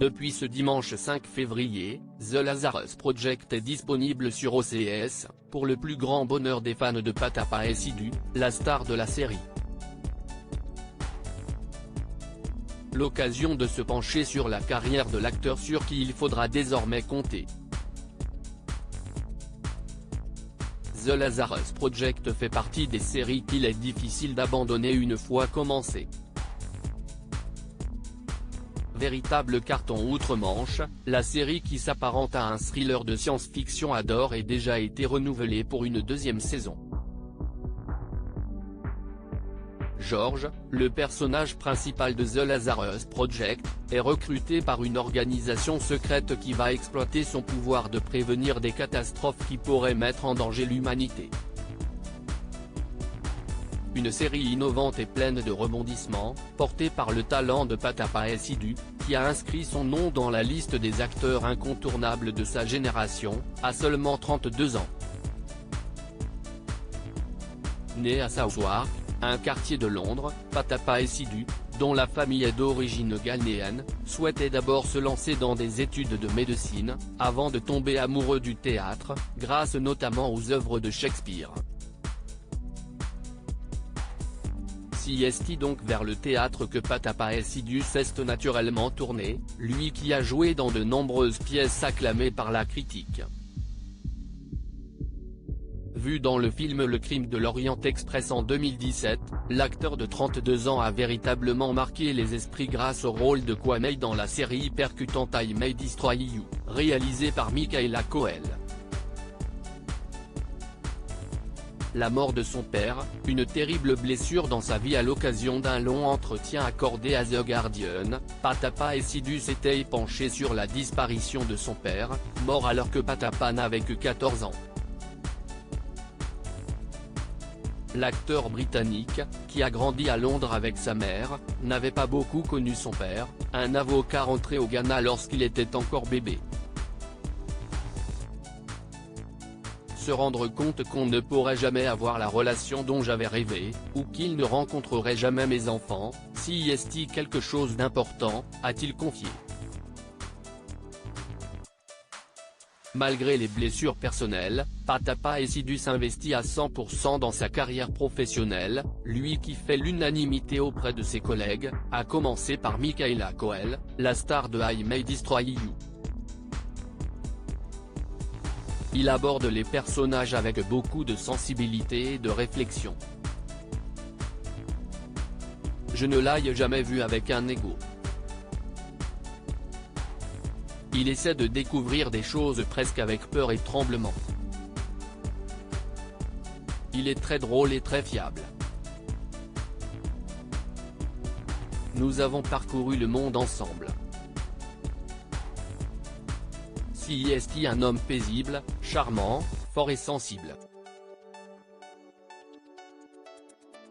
Depuis ce dimanche 5 février, The Lazarus Project est disponible sur OCS, pour le plus grand bonheur des fans de Patappa et Sidhu, la star de la série. L'occasion de se pencher sur la carrière de l'acteur sur qui il faudra désormais compter. The Lazarus Project fait partie des séries qu'il est difficile d'abandonner une fois commencées. Véritable carton outre-Manche, la série qui s'apparente à un thriller de science-fiction adore et déjà été renouvelée pour une deuxième saison. George, le personnage principal de The Lazarus Project, est recruté par une organisation secrète qui va exploiter son pouvoir de prévenir des catastrophes qui pourraient mettre en danger l'humanité. Une série innovante et pleine de rebondissements, portée par le talent de Patappa et Sidhu, qui a inscrit son nom dans la liste des acteurs incontournables de sa génération, à seulement 32 ans. Né à Southwark, un quartier de Londres, Patappa et Sidhu, dont la famille est d'origine ghanéenne, souhaitaient d'abord se lancer dans des études de médecine, avant de tomber amoureux du théâtre, grâce notamment aux œuvres de Shakespeare. C'est donc vers le théâtre que Patappa et Sidhu s'est naturellement tourné, lui qui a joué dans de nombreuses pièces acclamées par la critique. Vu dans le film Le Crime de l'Orient Express en 2017, l'acteur de 32 ans a véritablement marqué les esprits grâce au rôle de Kwame dans la série percutante I May Destroy You, réalisée par Michaela Coel. La mort de son père, une terrible blessure dans sa vie à l'occasion d'un long entretien accordé à The Guardian, Patappa et Sidhu s'étaient penchés sur la disparition de son père, mort alors que Patappa n'avait que 14 ans. L'acteur britannique, qui a grandi à Londres avec sa mère, n'avait pas beaucoup connu son père, un avocat rentré au Ghana lorsqu'il était encore bébé. Se rendre compte qu'on ne pourrait jamais avoir la relation dont j'avais rêvé, ou qu'il ne rencontrerait jamais mes enfants, c'est quelque chose d'important, a-t-il confié. Malgré les blessures personnelles, Patappa et Sidhu s'investit à 100% dans sa carrière professionnelle, lui qui fait l'unanimité auprès de ses collègues, à commencer par Michaela Coel, la star de I May Destroy You. Il aborde les personnages avec beaucoup de sensibilité et de réflexion. Je ne l'ai jamais vu avec un ego. Il essaie de découvrir des choses presque avec peur et tremblement. Il est très drôle et très fiable. Nous avons parcouru le monde ensemble. C'est un homme paisible, charmant, fort et sensible.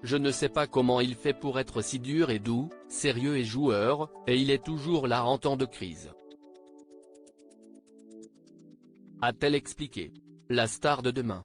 Je ne sais pas comment il fait pour être si dur et doux, sérieux et joueur, et il est toujours là en temps de crise. A-t-elle expliqué. La star de demain.